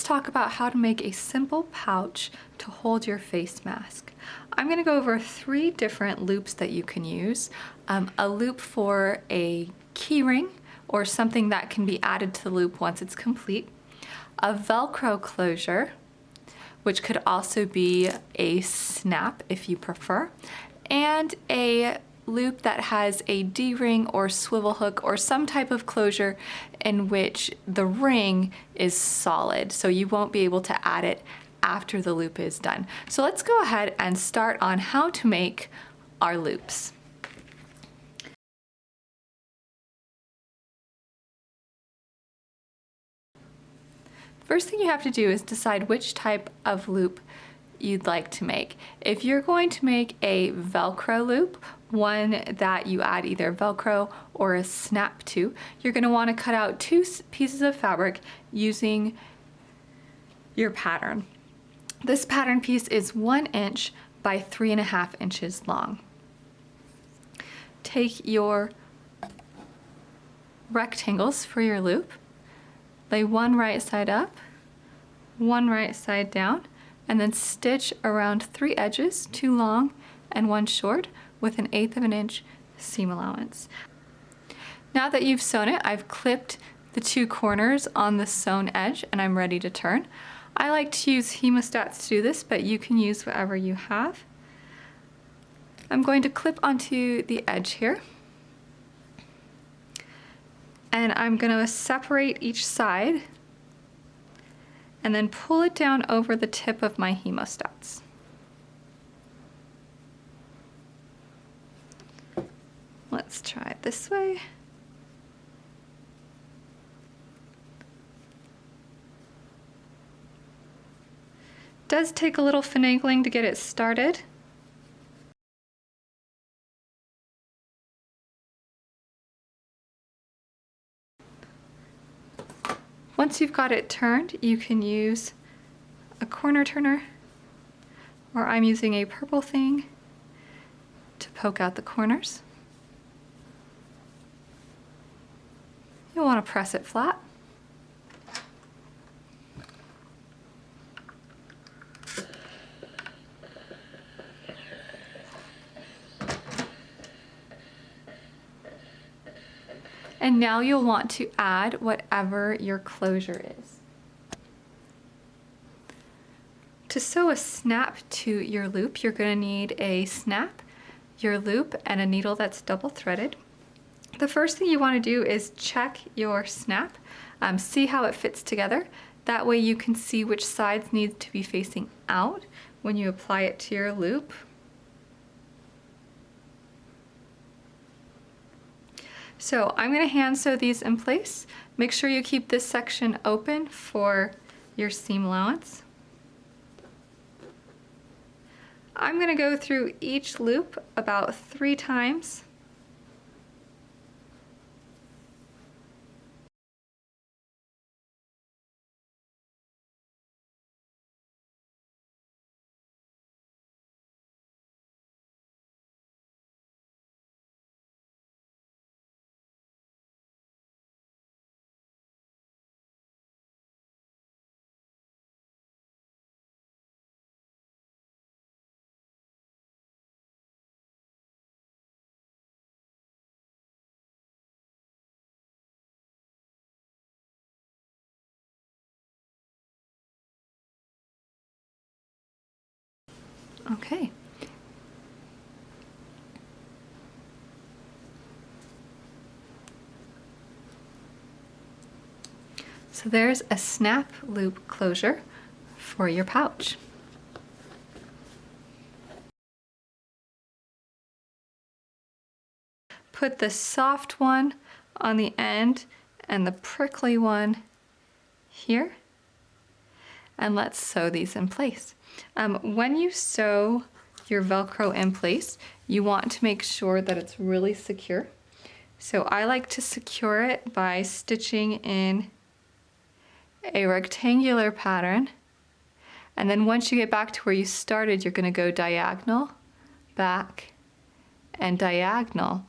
talk about how to make a simple pouch to hold your face mask. I'm going to go over 3 different loops that you can use. A loop for a key ring or something that can be added to the loop once it's complete. A velcro closure, which could also be a snap if you prefer, and a loop that has a D-ring or swivel hook or some type of closure in which the ring is solid, so you won't be able to add it after the loop is done. So let's go ahead and start on how to make our loops. First thing you have to do is decide which type of loop you'd like to make. If you're going to make a Velcro loop, one that you add either Velcro or a snap to, you're going to want to cut out 2 pieces of fabric using your pattern. This pattern piece is 1 inch by 3.5 inches long. Take your rectangles for your loop, lay one right side up, one right side down, and then stitch around 3 edges, 2 long and 1 short, with 1/8 of an inch seam allowance. Now that you've sewn it, I've clipped the 2 corners on the sewn edge and I'm ready to turn. I like to use hemostats to do this, but you can use whatever you have. I'm going to clip onto the edge here, and I'm going to separate each side and then pull it down over the tip of my hemostats. Let's try it this way. Does take a little finagling to get it started. Once you've got it turned, you can use a corner turner, or I'm using a purple thing to poke out the corners. You'll want to press it flat. And now you'll want to add whatever your closure is. To sew a snap to your loop, you're going to need a snap, your loop, and a needle that's double threaded. The first thing you want to do is check your snap, see how it fits together. That way you can see which sides need to be facing out when you apply it to your loop. So I'm going to hand sew these in place. Make sure you keep this section open for your seam allowance. I'm going to go through each loop about 3 times. Okay. So there's a snap loop closure for your pouch. Put the soft one on the end and the prickly one here, and let's sew these in place. When you sew your Velcro in place, you want to make sure that it's really secure. So I like to secure it by stitching in a rectangular pattern, and then once you get back to where you started, you're going to go diagonal, back, and diagonal.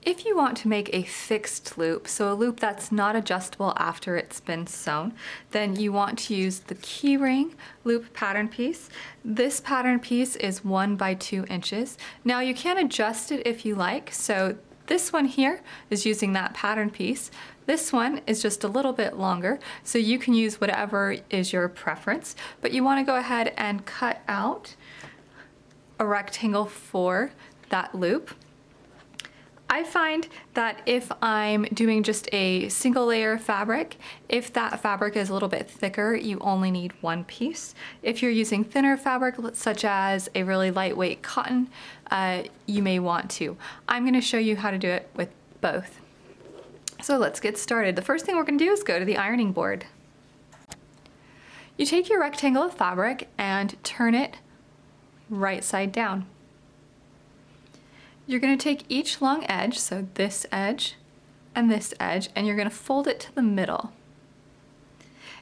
If you want to make a fixed loop, so a loop that's not adjustable after it's been sewn, then you want to use the keyring loop pattern piece. This pattern piece is 1 by 2 inches. Now you can adjust it if you like, so this one here is using that pattern piece. This one is just a little bit longer, so you can use whatever is your preference, but you want to go ahead and cut out a rectangle for that loop. I find that if I'm doing just a single layer of fabric, if that fabric is a little bit thicker, you only need 1 piece. If you're using thinner fabric, such as a really lightweight cotton, you may want to. I'm going to show you how to do it with both. So let's get started. The first thing we're going to do is go to the ironing board. You take your rectangle of fabric and turn it right side down. You're going to take each long edge, so this edge and this edge, and you're going to fold it to the middle.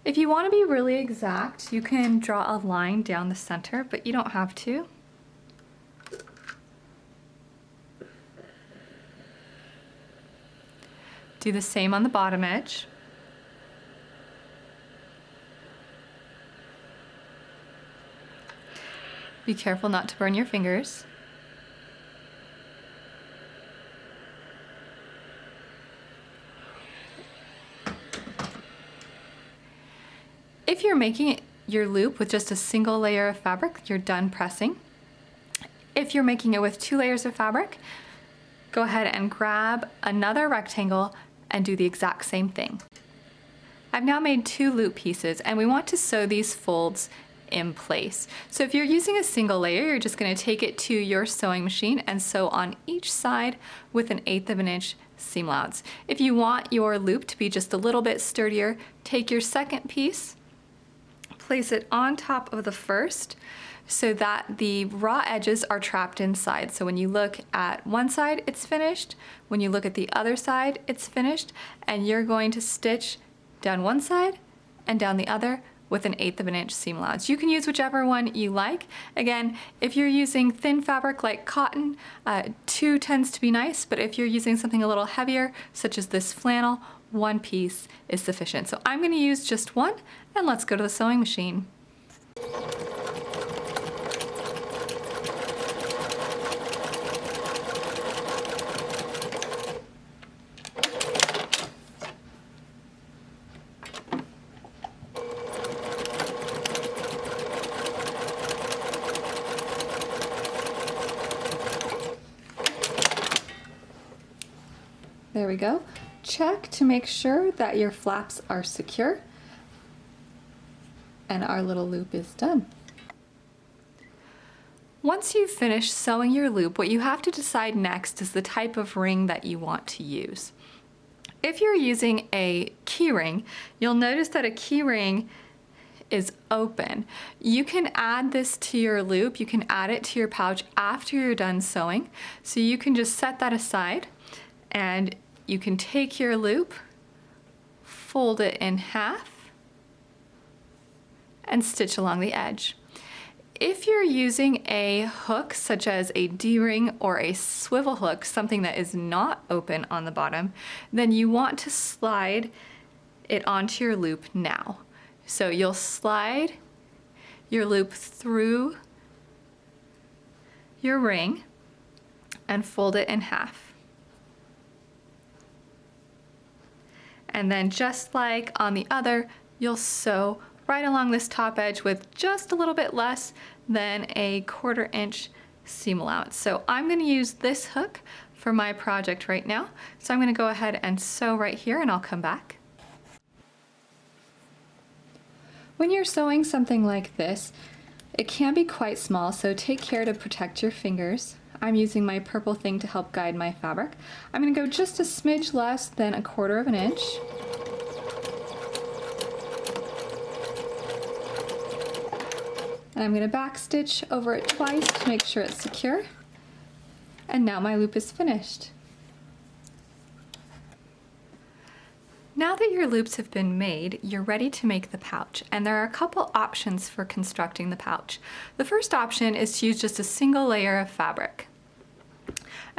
If you want to be really exact, you can draw a line down the center, but you don't have to. Do the same on the bottom edge. Be careful not to burn your fingers. If you're making your loop with just a single layer of fabric, you're done pressing. If you're making it with 2 layers of fabric, go ahead and grab another rectangle and do the exact same thing. I've now made 2 loop pieces, and we want to sew these folds in place. So if you're using a single layer, you're just going to take it to your sewing machine and sew on each side with 1/8 of an inch seam allowance. If you want your loop to be just a little bit sturdier, take your second piece, place it on top of the first so that the raw edges are trapped inside. So when you look at one side, it's finished. When you look at the other side, it's finished. And you're going to stitch down one side and down the other with 1/8 of an inch seam allowance. You can use whichever one you like. Again, if you're using thin fabric like cotton, 2 tends to be nice, but if you're using something a little heavier, such as this flannel, 1 piece is sufficient. So I'm going to use just 1, and let's go to the sewing machine. There we go. Check to make sure that your flaps are secure, and our little loop is done. Once you've finished sewing your loop, what you have to decide next is the type of ring that you want to use. If you're using a key ring, you'll notice that a key ring is open. You can add this to your loop, you can add it to your pouch after you're done sewing. So you can just set that aside, and you can take your loop, fold it in half, and stitch along the edge. If you're using a hook, such as a D-ring or a swivel hook, something that is not open on the bottom, then you want to slide it onto your loop now. So you'll slide your loop through your ring and fold it in half. And then just like on the other, you'll sew right along this top edge with just a little bit less than a 1/4 inch seam allowance. So I'm going to use this hook for my project right now. So I'm going to go ahead and sew right here, and I'll come back. When you're sewing something like this, it can be quite small, so take care to protect your fingers. I'm using my purple thing to help guide my fabric. I'm going to go just a smidge less than a 1/4 of an inch. And I'm going to back stitch over it twice to make sure it's secure. And now my loop is finished. Now that your loops have been made, you're ready to make the pouch, and there are a couple options for constructing the pouch. The first option is to use just a single layer of fabric.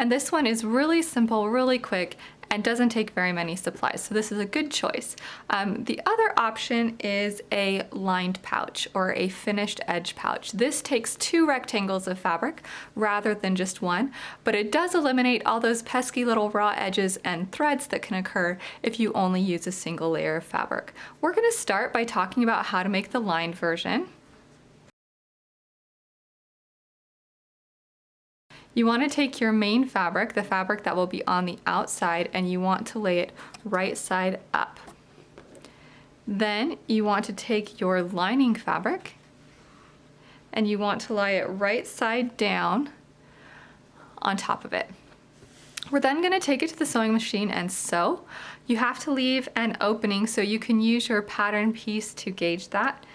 And this one is really simple, really quick, and doesn't take very many supplies, so this is a good choice. The other option is a lined pouch or a finished edge pouch. This takes 2 rectangles of fabric rather than just one, but it does eliminate all those pesky little raw edges and threads that can occur if you only use a single layer of fabric. We're going to start by talking about how to make the lined version. You want to take your main fabric, the fabric that will be on the outside, and you want to lay it right side up. Then you want to take your lining fabric and you want to lie it right side down on top of it. We're then going to take it to the sewing machine and sew. You have to leave an opening so you can use your pattern piece to gauge that,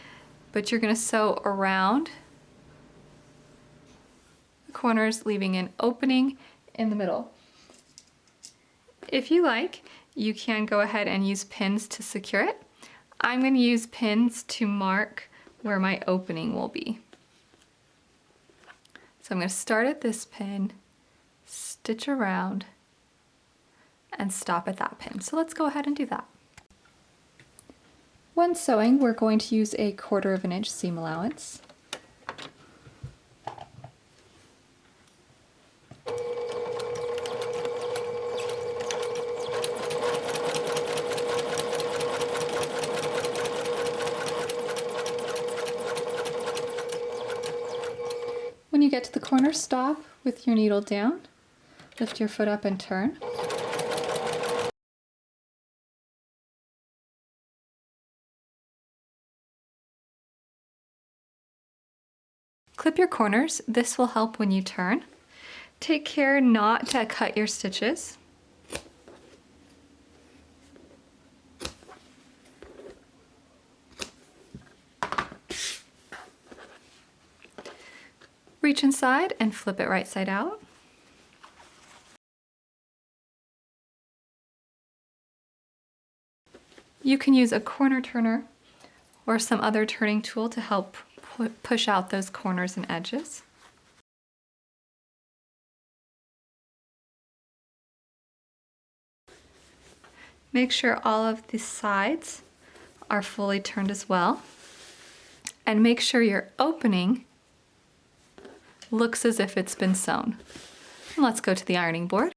but you're going to sew around corners, leaving an opening in the middle. If you like, you can go ahead and use pins to secure it. I'm going to use pins to mark where my opening will be. So I'm going to start at this pin, stitch around, and stop at that pin. So let's go ahead and do that. When sewing, we're going to use a 1/4 inch seam allowance. When you get to the corner, stop with your needle down, lift your foot up and turn. Clip your corners. This will help when you turn. Take care not to cut your stitches. Reach inside and flip it right side out. You can use a corner turner or some other turning tool to help push out those corners and edges. Make sure all of the sides are fully turned as well, and make sure your opening looks as if it's been sewn. And let's go to the ironing board.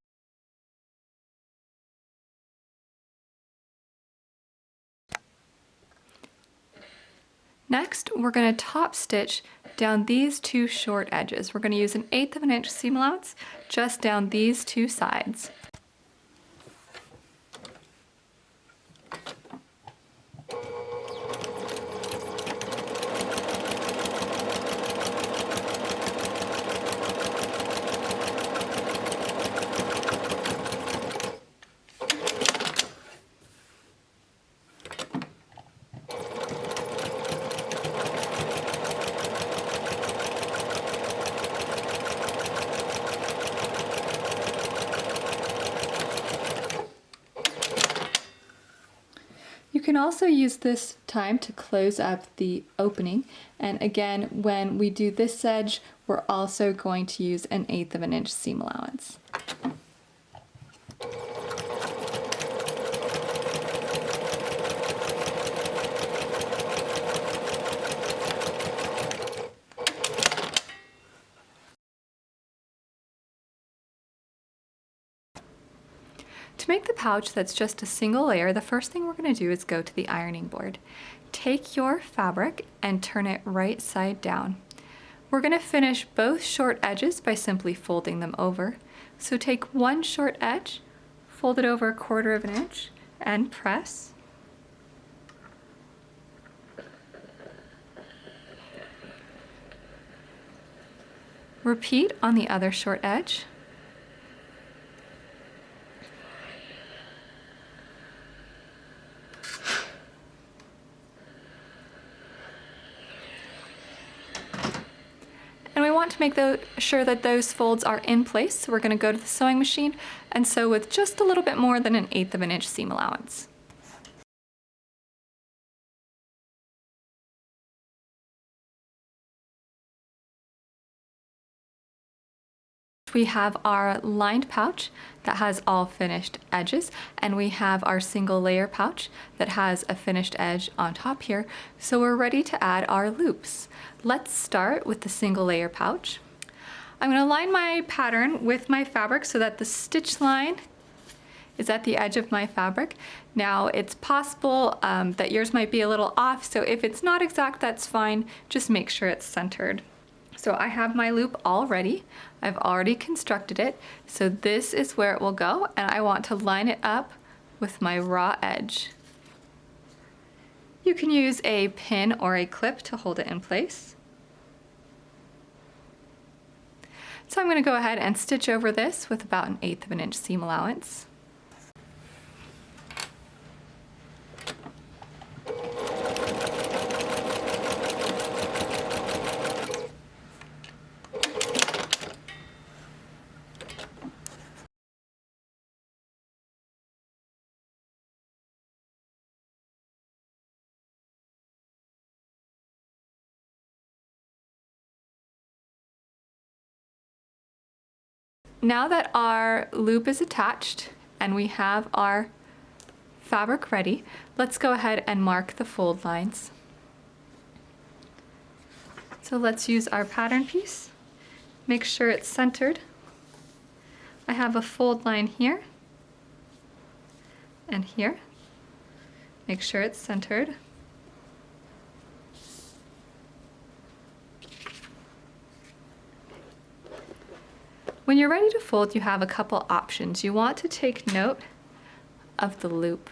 Next, we're going to top stitch down these 2 short edges. We're going to use an 1/8 inch seam allowance just down these 2 sides. You can also use this time to close up the opening, and again, when we do this edge, we're also going to use an 1/8 inch seam allowance. To make the pouch that's just a single layer, the first thing we're going to do is go to the ironing board. Take your fabric and turn it right side down. We're going to finish both short edges by simply folding them over. So take one short edge, fold it over 1/4 inch, and press. Repeat on the other short edge. Want to make sure that those folds are in place, so we're going to go to the sewing machine and sew with just a little bit more than an 1/8 inch seam allowance. We have our lined pouch that has all finished edges, and we have our single layer pouch that has a finished edge on top here. So we're ready to add our loops. Let's start with the single layer pouch. I'm going to line my pattern with my fabric so that the stitch line is at the edge of my fabric. Now it's possible that yours might be a little off, so if it's not exact, that's fine. Just make sure it's centered. So I have my loop all ready. I've already constructed it. So this is where it will go, and I want to line it up with my raw edge. You can use a pin or a clip to hold it in place. So I'm going to go ahead and stitch over this with about 1/8 of an inch seam allowance. Now that our loop is attached and we have our fabric ready, let's go ahead and mark the fold lines. So let's use our pattern piece. Make sure it's centered. I have a fold line here and here. Make sure it's centered. When you're ready to fold, you have a couple options. You want to take note of the loop.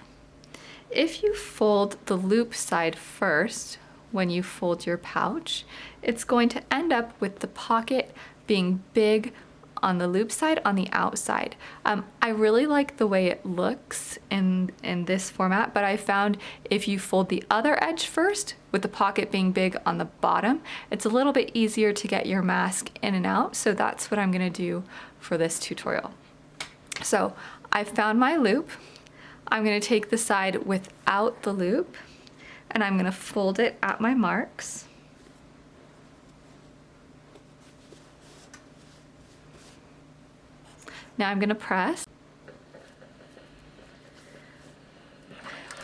If you fold the loop side first when you fold your pouch, it's going to end up with the pocket being big on the loop side on the outside. I really like the way it looks in this format, but I found if you fold the other edge first with the pocket being big on the bottom, it's a little bit easier to get your mask in and out. So that's what I'm going to do for this tutorial. So I found my loop. I'm going to take the side without the loop and I'm going to fold it at my marks. Now I'm going to press.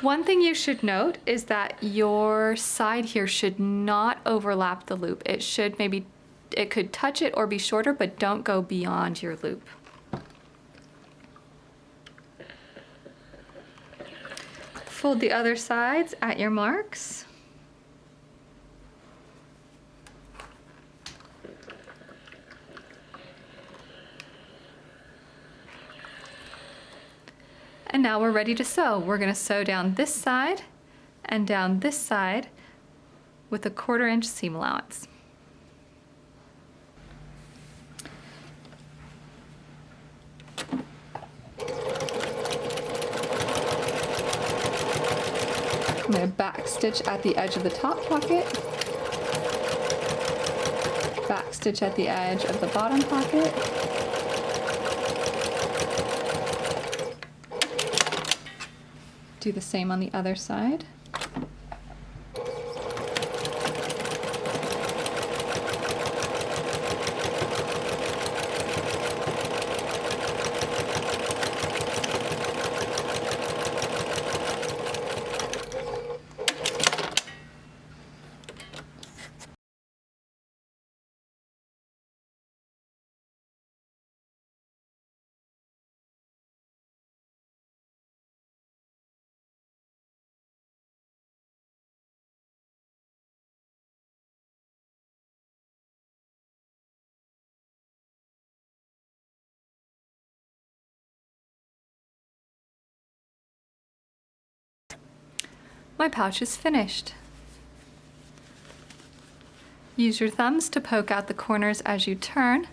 One thing you should note is that your side here should not overlap the loop. It could touch it or be shorter, but don't go beyond your loop. Fold the other sides at your marks. And now we're ready to sew. We're going to sew down this side and down this side with a 1/4 inch seam allowance. I'm going to back stitch at the edge of the top pocket, back stitch at the edge of the bottom pocket, do the same on the other side. My pouch is finished. Use your thumbs to poke out the corners as you turn.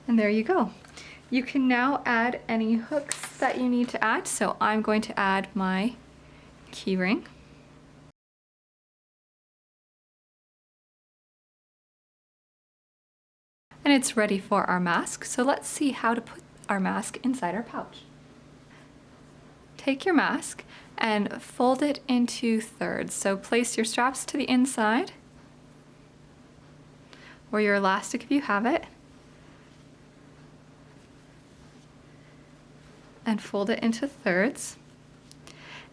And there you go. You can now add any hooks that you need to add. So I'm going to add my key ring. And it's ready for our mask. So let's see how to put our mask inside our pouch. Take your mask and fold it into thirds. So place your straps to the inside, or your elastic if you have it, and fold it into thirds.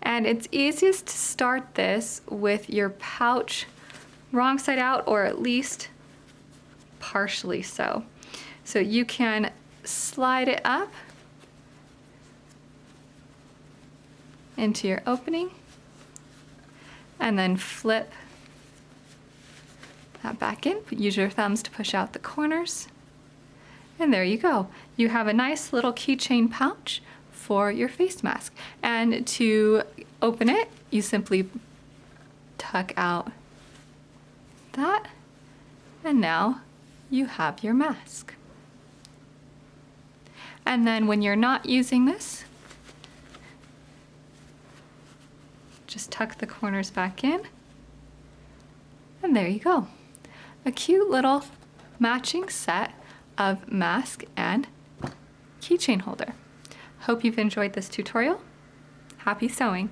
And it's easiest to start this with your pouch wrong side out, or at least partially so. So you can slide it up into your opening and then flip that back in. Use your thumbs to push out the corners. And there you go. You have a nice little keychain pouch for your face mask. And to open it, you simply tuck out that, and now you have your mask. And then when you're not using this, just tuck the corners back in, and there you go. A cute little matching set of mask and keychain holder. Hope you've enjoyed this tutorial. Happy sewing!